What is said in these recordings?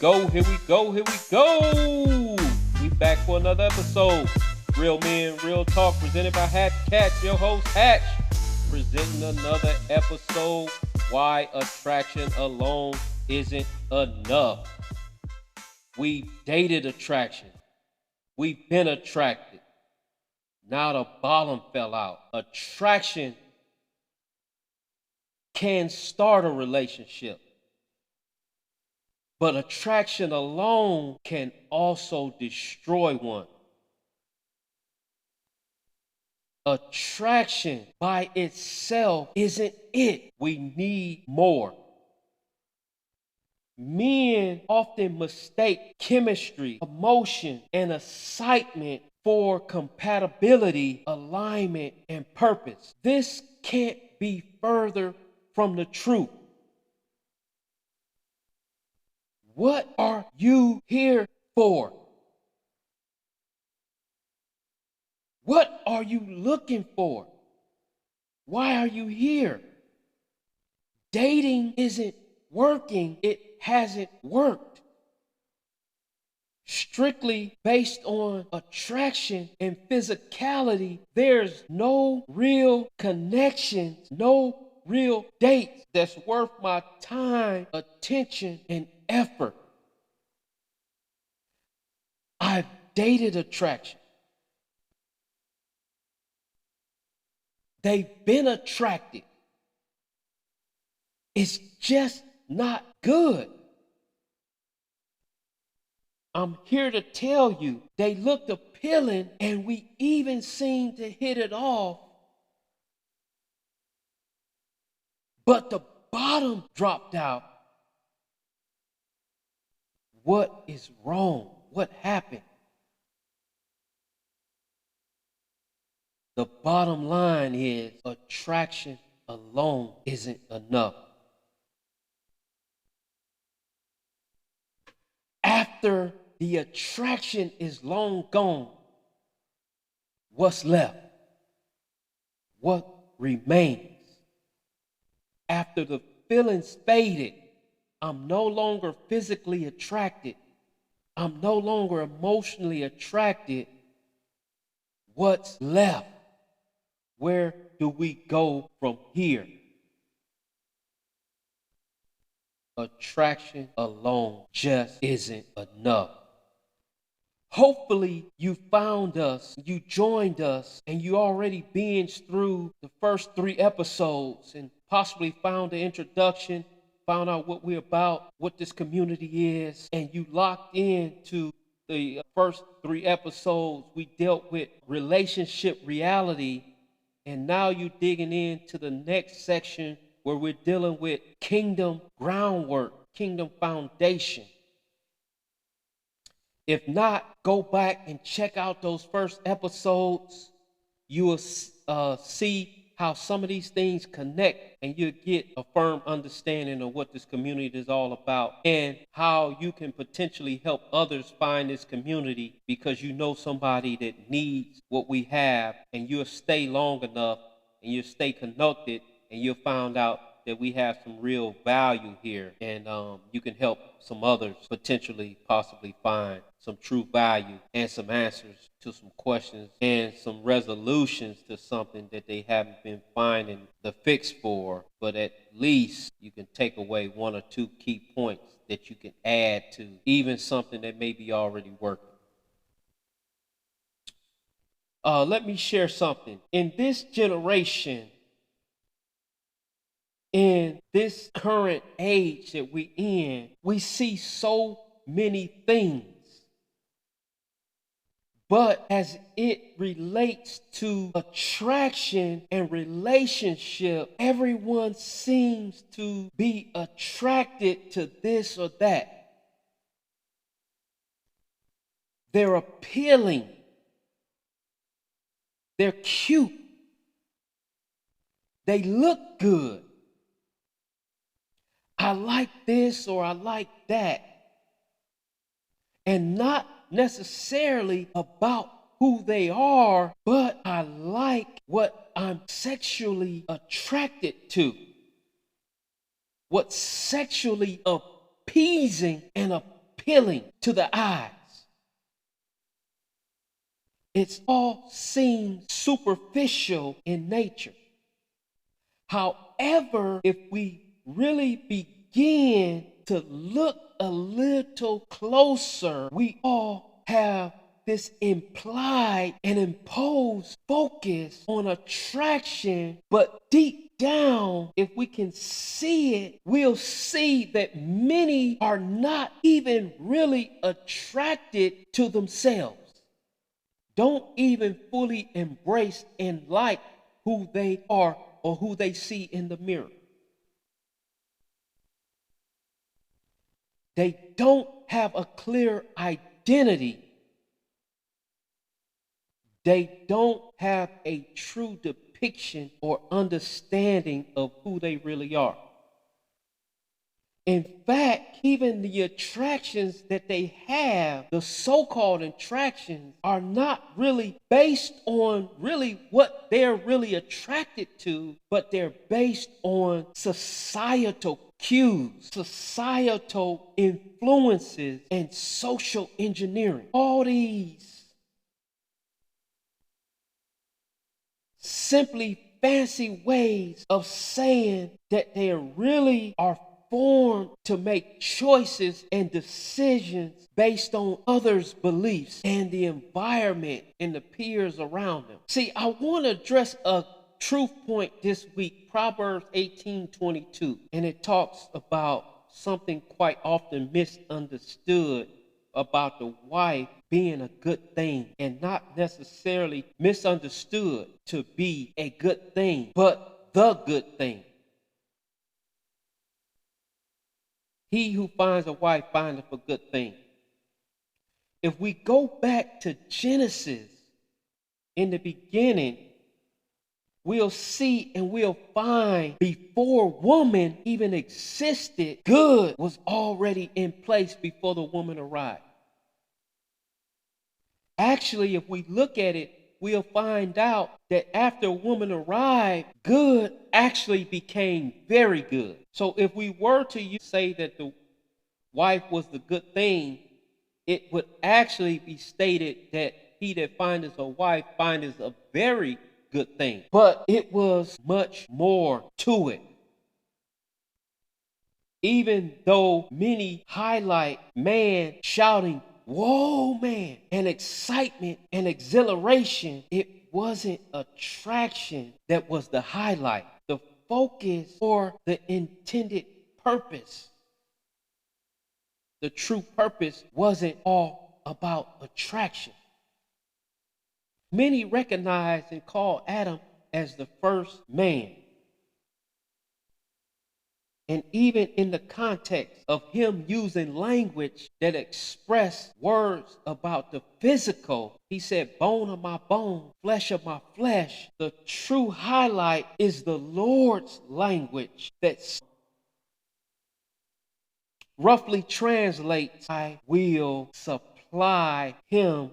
go, here we go, here we go. We back for another episode. Real Men, Real Talk, presented by Hatch Catch, your host Hatch, presenting another episode, Why Attraction Alone Isn't Enough. We've dated attraction. We've been attracted. Now the bottom fell out. Attraction can start a relationship, but attraction alone can also destroy one. Attraction by itself isn't it. We need more. Men often mistake chemistry, emotion, and excitement for compatibility, alignment, and purpose. This can't be further from the truth. What are you here for? What are you looking for? Why are you here? Dating isn't working. It hasn't worked. Strictly based on attraction and physicality, there's no real connections, no real dates that's worth my time, attention, and effort. I've dated attraction. They've been attracted. It's just not good. I'm here to tell you, they looked appealing and we even seemed to hit it off. But the bottom dropped out. What is wrong? What happened? The bottom line is attraction alone isn't enough. After the attraction is long gone, what's left? What remains? After the feelings faded, I'm no longer physically attracted. I'm no longer emotionally attracted. What's left? Where do we go from here? Attraction alone just isn't enough. Hopefully you found us, you joined us, and you already binged through the first 3 episodes and possibly found the introduction, found out what we're about, what this community is, and you locked into the first 3 episodes. We dealt with relationship reality, and now you're digging into the next section where we're dealing with kingdom groundwork, kingdom foundation. If not, go back and check out those first episodes. You will see how some of these things connect, and you'll get a firm understanding of what this community is all about and how you can potentially help others find this community because you know somebody that needs what we have, and you'll stay long enough and you'll stay connected and you'll find out that we have some real value here, and you can help some others potentially possibly find some true value and some answers to some questions and some resolutions to something that they haven't been finding the fix for. But at least you can take away 1 or 2 key points that you can add to even something that may be already working. Let me share something. In this generation, in this current age that we're in, we see so many things. But as it relates to attraction and relationship, everyone seems to be attracted to this or that. They're appealing. They're cute. They look good. I like this or I like that. And not necessarily about who they are, but I like what I'm sexually attracted to. What's sexually appeasing and appealing to the eyes. It's all seems superficial in nature. However, if we really begin to look a little closer, we all have this implied and imposed focus on attraction, but deep down, if we can see it, we'll see that many are not even really attracted to themselves, don't even fully embrace and like who they are or who they see in the mirror. They don't have a clear identity. They don't have a true depiction or understanding of who they really are. In fact, even the attractions that they have, the so-called attractions, are not really based on really what they're really attracted to, but they're based on societal cues, societal influences, and social engineering. All these simply fancy ways of saying that they really are formed to make choices and decisions based on others' beliefs and the environment and the peers around them. See, I want to address a truth point this week, Proverbs 18:22, and it talks about something quite often misunderstood about the wife being a good thing, and not necessarily misunderstood to be a good thing, but the good thing. He who finds a wife findeth a good thing. If we go back to Genesis, in the beginning, we'll see and we'll find before woman even existed, good was already in place before the woman arrived. Actually, if we look at it, we'll find out that after a woman arrived, good actually became very good. So if we were to say that the wife was the good thing, it would actually be stated that he that findeth a wife findeth a very good thing. But it was much more to it. Even though many highlight man shouting, "Whoa, man," and excitement and exhilaration, it wasn't attraction that was the highlight, the focus, or the intended purpose. The true purpose wasn't all about attraction. Many recognize and call Adam as the first man. And even in the context of him using language that express words about the physical, he said, "Bone of my bone, flesh of my flesh." The true highlight is the Lord's language that roughly translates, "I will supply him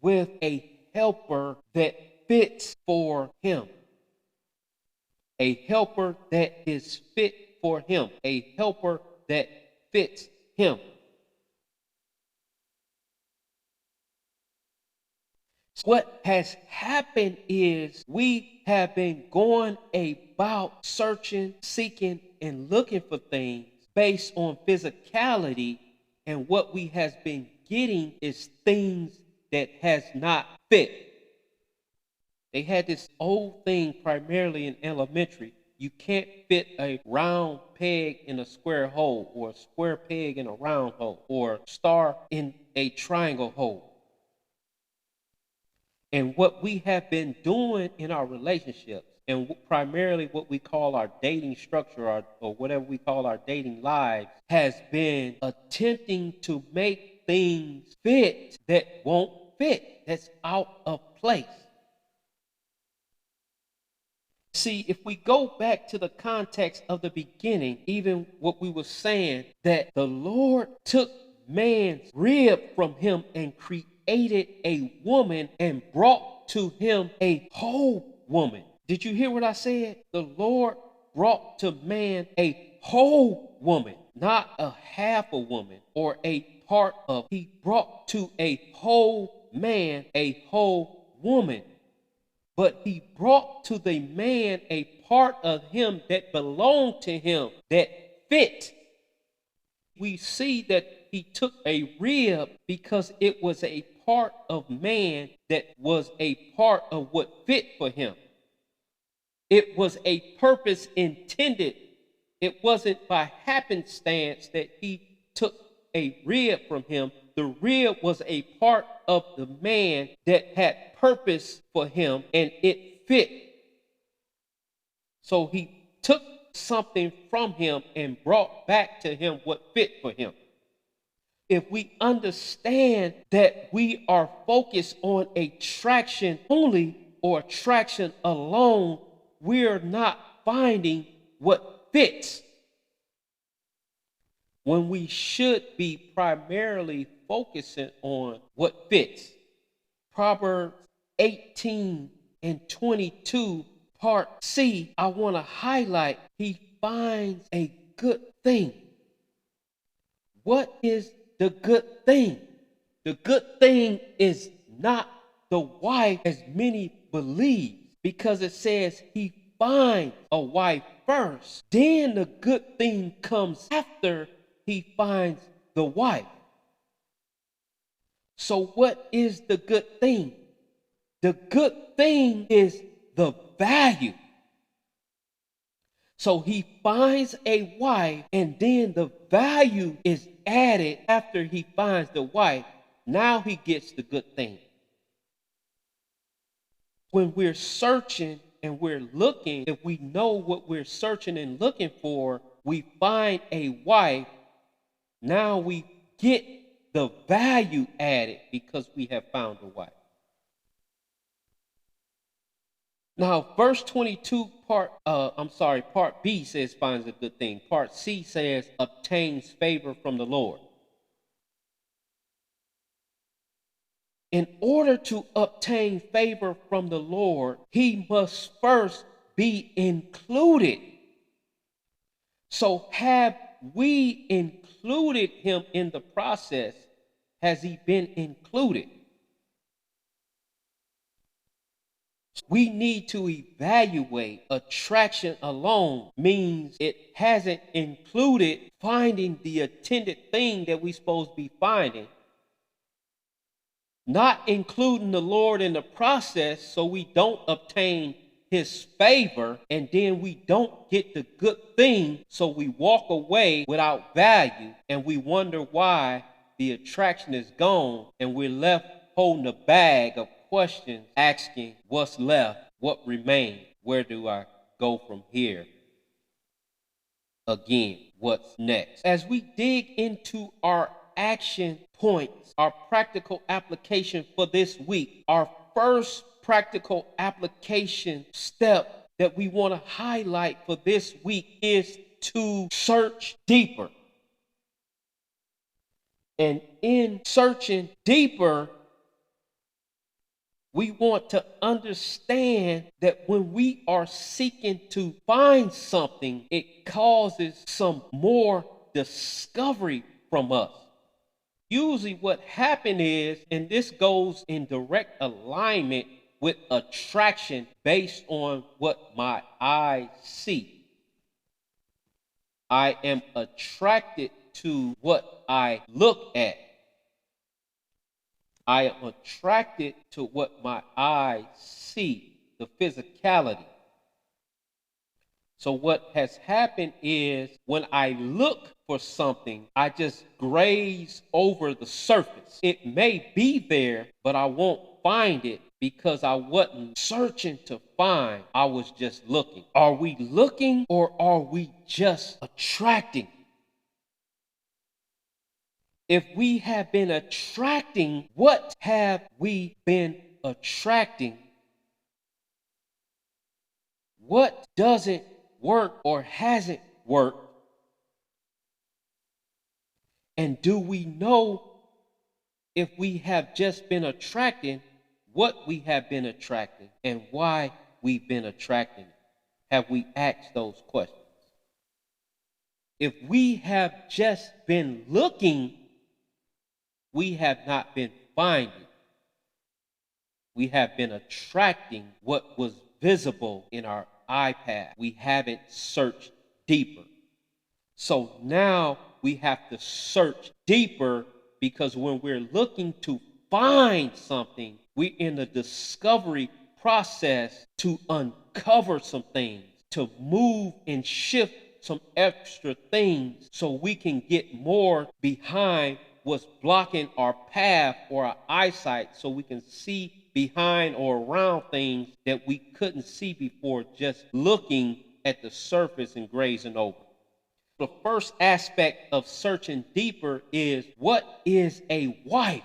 with a helper that fits for him." A helper that is fit for him. A helper that fits him. What has happened is we have been going about searching, seeking, and looking for things based on physicality, and what we has been getting is things that has not fit. They had this old thing primarily in elementary. You can't fit a round peg in a square hole, or a square peg in a round hole, or star in a triangle hole. And what we have been doing in our relationships, and primarily what we call our dating structure, or whatever we call our dating lives, has been attempting to make things fit that won't fit, that's out of place. See, if we go back to the context of the beginning, even what we were saying, that the Lord took man's rib from him and created a woman and brought to him a whole woman. Did you hear what I said? The Lord brought to man a whole woman, not a half a woman or a part of. He brought to a whole man a whole woman. But he brought to the man a part of him that belonged to him, that fit. We see that he took a rib because it was a part of man that was a part of what fit for him. It was a purpose intended. It wasn't by happenstance that he took a rib from him. The rib was a part of the man that had purpose for him, and it fit. So he took something from him and brought back to him what fit for him. If we understand that we are focused on attraction only or attraction alone, we're not finding what fits, when we should be primarily focusing on what fits. Proverbs 18 and 22, part C, I want to highlight, he finds a good thing. What is the good thing? The good thing is not the wife as many believe, because it says he finds a wife first. Then the good thing comes after he finds the wife. So what is the good thing? The good thing is the value. So he finds a wife, and then the value is added after he finds the wife. Now he gets the good thing. When we're searching and we're looking, if we know what we're searching and looking for, we find a wife. Now we get the value added because we have found a wife. Now, verse 22, part B says finds a good thing. Part C says obtains favor from the Lord. In order to obtain favor from the Lord, he must first be included. So have we included him in the process? Has he been included? We need to evaluate. Attraction alone means it hasn't included finding the intended thing that we're supposed to be finding. Not including the Lord in the process, so we don't obtain his favor, and then we don't get the good thing, so we walk away without value, and we wonder why the attraction is gone, and we're left holding a bag of questions, asking what's left, what remains, where do I go from here? Again, what's next? As we dig into our action points, our practical application for this week, our first practical application step that we want to highlight for this week is to search deeper. And in searching deeper, we want to understand that when we are seeking to find something, it causes some more discovery from us. Usually what happens is, and this goes in direct alignment with attraction based on what my eyes see. I am attracted to what I look at. I am attracted to what my eyes see, the physicality. So what has happened is when I look for something, I just graze over the surface. It may be there, but I won't find it because I wasn't searching to find. I was just looking. Are we looking or are we just attracting? If we have been attracting, what have we been attracting? What doesn't work or hasn't worked? And do we know if we have just been attracting what we have been attracting and why we've been attracting it? Have we asked those questions? If we have just been looking, we have not been finding. We have been attracting what was visible in our eye path. We haven't searched deeper. So now we have to search deeper, because when we're looking to find something, we're in the discovery process to uncover some things, to move and shift some extra things so we can get more behind what's blocking our path or our eyesight, so we can see behind or around things that we couldn't see before just looking at the surface and grazing over. The first aspect of searching deeper is, what is a wife?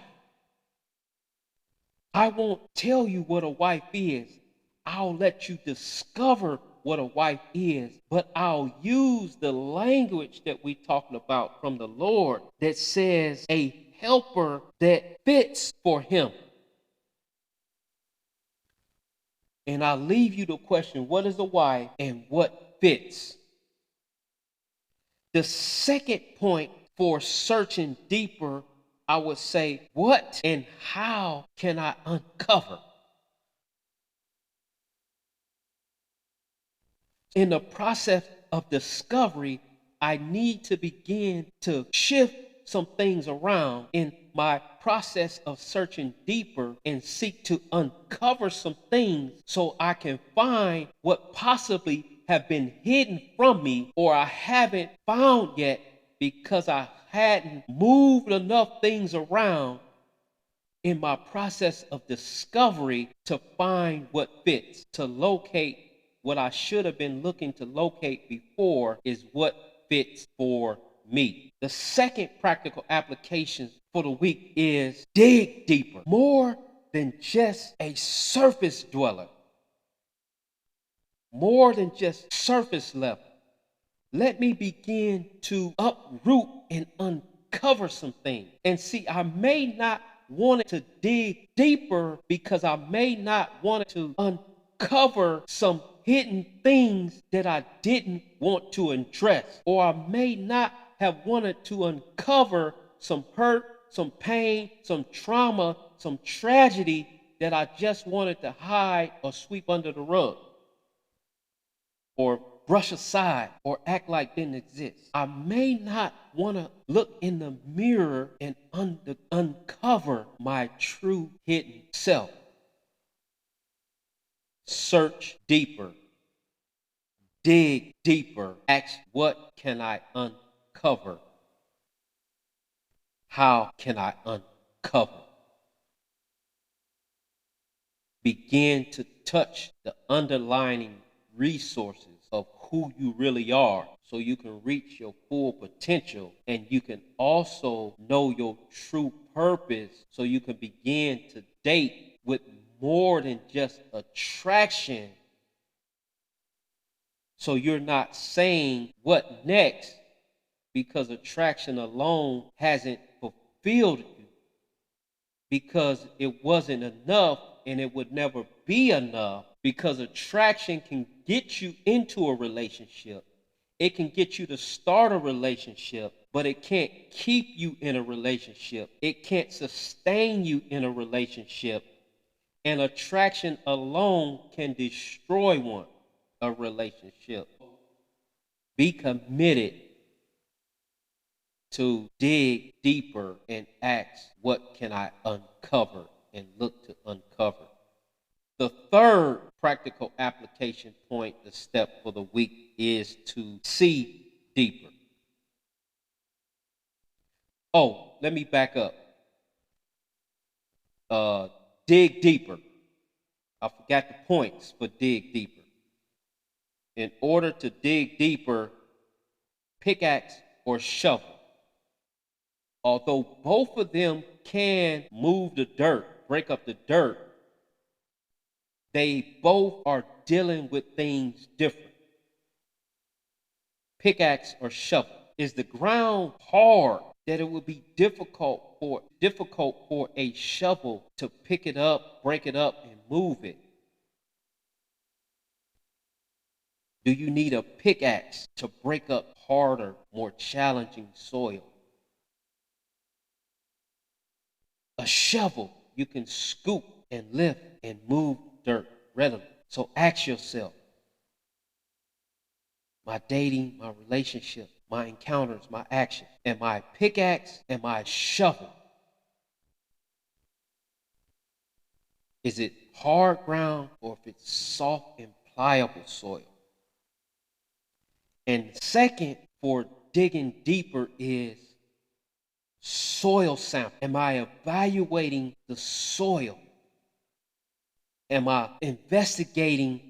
I won't tell you what a wife is. I'll let you discover what a wife is, but I'll use the language that we're talking about from the Lord that says a helper that fits for him. And I'll leave you the question, what is a wife and what fits? The second point for searching deeper, I would say, what and how can I uncover? In the process of discovery, I need to begin to shift some things around in my process of searching deeper and seek to uncover some things so I can find what possibly have been hidden from me or I haven't found yet, because I hadn't moved enough things around in my process of discovery to find what fits, to locate what I should have been looking to locate before is what fits for me. The second practical application for the week is dig deeper, more than just a surface dweller, more than just surface level. Let me begin to uproot and uncover some things. And see, I may not want to dig deeper because I may not want to uncover some hidden things that I didn't want to address. Or I may not have wanted to uncover some hurt, some pain, some trauma, some tragedy that I just wanted to hide or sweep under the rug, or brush aside, or act like didn't exist. I may not want to look in the mirror and uncover my true hidden self. Search deeper, dig deeper, ask, what can I uncover? How can I uncover? Begin to touch the underlying resources of who you really are so you can reach your full potential, and you can also know your true purpose so you can begin to date with more than just attraction, so you're not saying what next because attraction alone hasn't fulfilled you, because it wasn't enough and it would never be enough, because attraction can get you into a relationship. It can get you to start a relationship, but it can't keep you in a relationship. It can't sustain you in a relationship. And attraction alone can destroy a relationship. Be committed to dig deeper and ask, what can I uncover, and look to uncover. The third practical application point, the step for the week, is to see deeper. Oh, let me back up. Dig deeper. I forgot the points for dig deeper. In order to dig deeper, pickaxe or shovel. Although both of them can move the dirt, break up the dirt, they both are dealing with things different. Pickaxe or shovel. Is the ground hard that it would be difficult for a shovel to pick it up, break it up, and move it? Do you need a pickaxe to break up harder, more challenging soil? A shovel you can scoop and lift and move dirt readily. So ask yourself, my dating, my relationship, my encounters, my actions, am I a pickaxe? Am I a shovel? Is it hard ground or if it's soft and pliable soil? And second, for digging deeper is soil sample. Am I evaluating the soil? Am I investigating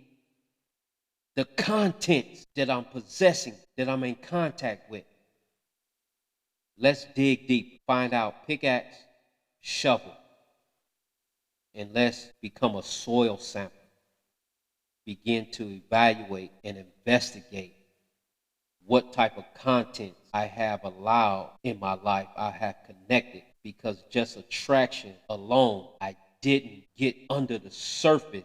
the contents that I'm possessing, that I'm in contact with? Let's dig deep. Find out pickaxe, shovel, and let's become a soil sample. Begin to evaluate and investigate what type of content I have allowed in my life, I have connected, because just attraction alone, I didn't get under the surface.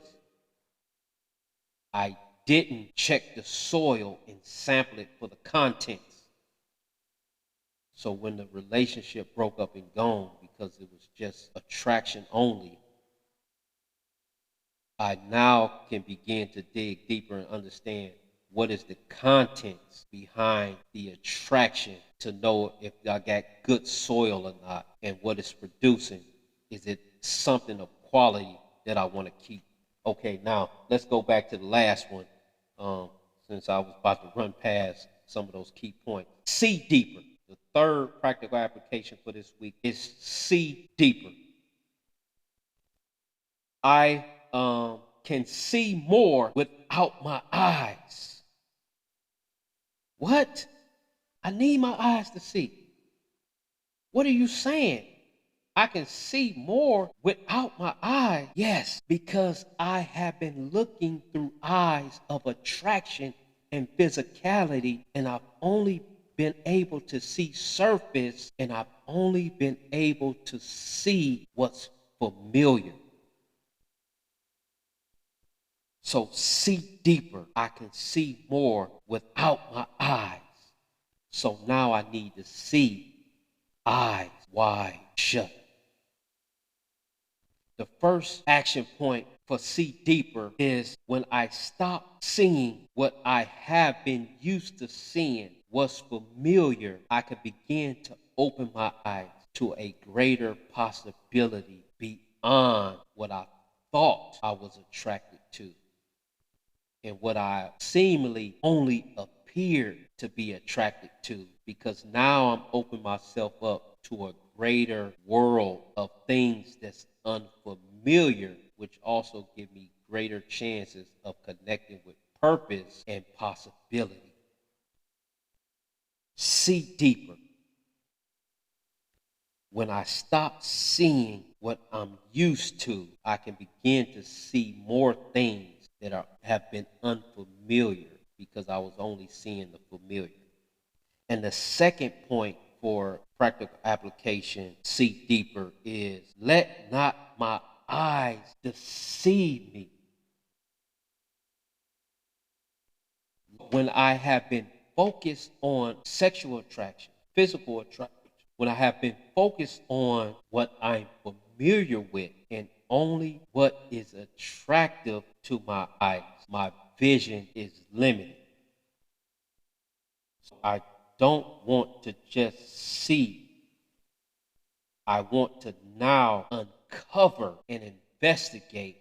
I didn't check the soil and sample it for the contents. So when the relationship broke up and gone because it was just attraction only, I now can begin to dig deeper and understand what is the contents behind the attraction to know if I got good soil or not and what it's producing. Is it something of quality that I want to keep? Okay, now let's go back to the last one, since I was about to run past some of those key points. See deeper. The third practical application for this week is see deeper. I can see more without my eyes. What? I need my eyes to see. What are you saying? I can see more without my eyes. Yes, because I have been looking through eyes of attraction and physicality, and I've only been able to see surface, and I've only been able to see what's familiar. So see deeper. I can see more without my eyes. So now I need to see eyes wide shut. The first action point for see deeper is when I stop seeing what I have been used to seeing, what's familiar, I can begin to open my eyes to a greater possibility beyond what I thought I was attracted to and what I seemingly only appeared to be attracted to, because now I'm opening myself up to a greater world of things that's unfamiliar, which also give me greater chances of connecting with purpose and possibility. See deeper. When I stop seeing what I'm used to, I can begin to see more things that have been unfamiliar because I was only seeing the familiar. And the second point for practical application, see deeper, is let not my eyes deceive me. When I have been focused on sexual attraction, physical attraction, when I have been focused on what I'm familiar with and only what is attractive to my eyes, my vision is limited. So I don't want to just see. I want to now uncover and investigate.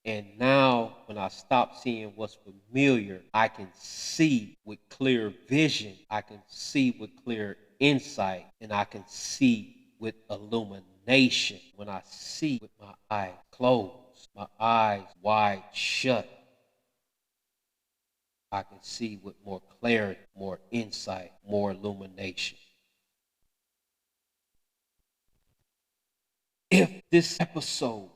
And now, when I stop seeing what's familiar, I can see with clear vision. I can see with clear insight. And I can see with illumination. When I see with my eyes closed, my eyes wide shut, I can see with more clarity, more insight, more illumination. If this episode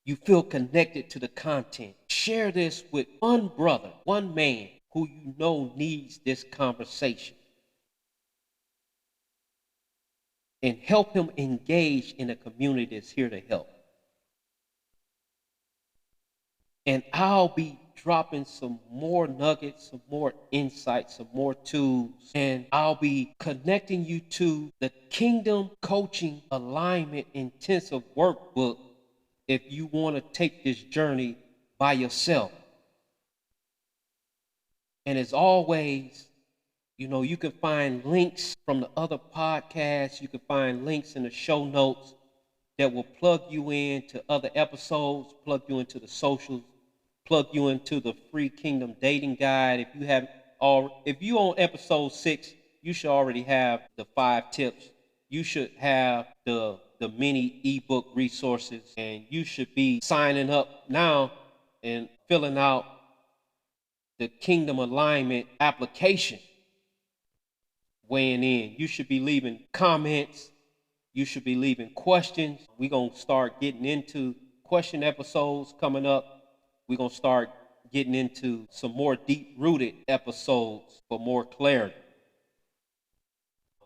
you feel connected to the content, share this with one brother, one man who you know needs this conversation, and help him engage in a community that's here to help. And I'll be dropping some more nuggets, some more insights, some more tools, and I'll be connecting you to the Kingdom Coaching Alignment Intensive Workbook if you want to take this journey by yourself. And as always, you can find links from the other podcasts. You can find links in the show notes that will plug you into other episodes, plug you into the socials, plug you into the free Kingdom Dating Guide. If you on episode 6, you should already have the 5 tips. You should have the many ebook resources, and you should be signing up now and filling out the Kingdom Alignment application, weighing in. You should be leaving comments. You should be leaving questions. We're going to start getting into question episodes coming up. We're going to start getting into some more deep-rooted episodes for more clarity.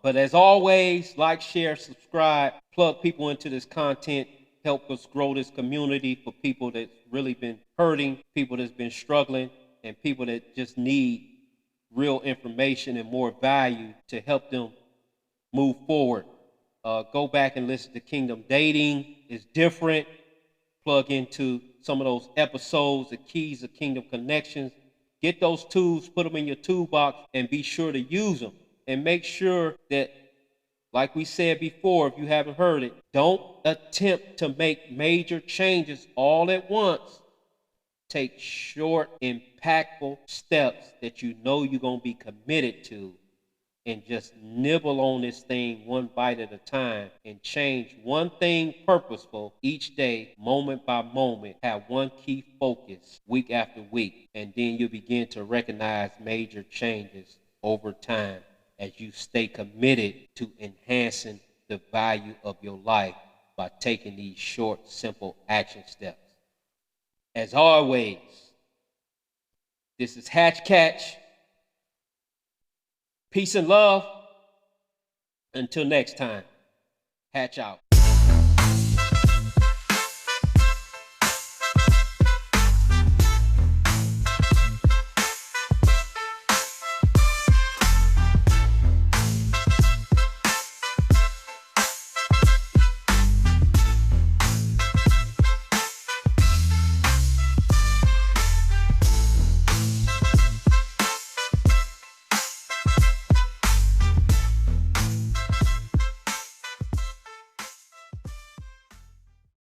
But as always, like, share, subscribe, plug people into this content, help us grow this community for people that's really been hurting, people that's been struggling, and people that just need real information and more value to help them move forward. Go back and listen to Kingdom Dating. It's different. Plug into some of those episodes, the keys of Kingdom Connections. Get those tools, put them in your toolbox, and be sure to use them. And make sure that, like we said before, if you haven't heard it, don't attempt to make major changes all at once. Take short, impactful steps that you know you're going to be committed to, and just nibble on this thing one bite at a time and change one thing purposeful each day, moment by moment. Have one key focus week after week, and then you'll begin to recognize major changes over time as you stay committed to enhancing the value of your life by taking these short, simple action steps. As always, this is Hatch Catch. Peace and love. Until next time, Hatch out.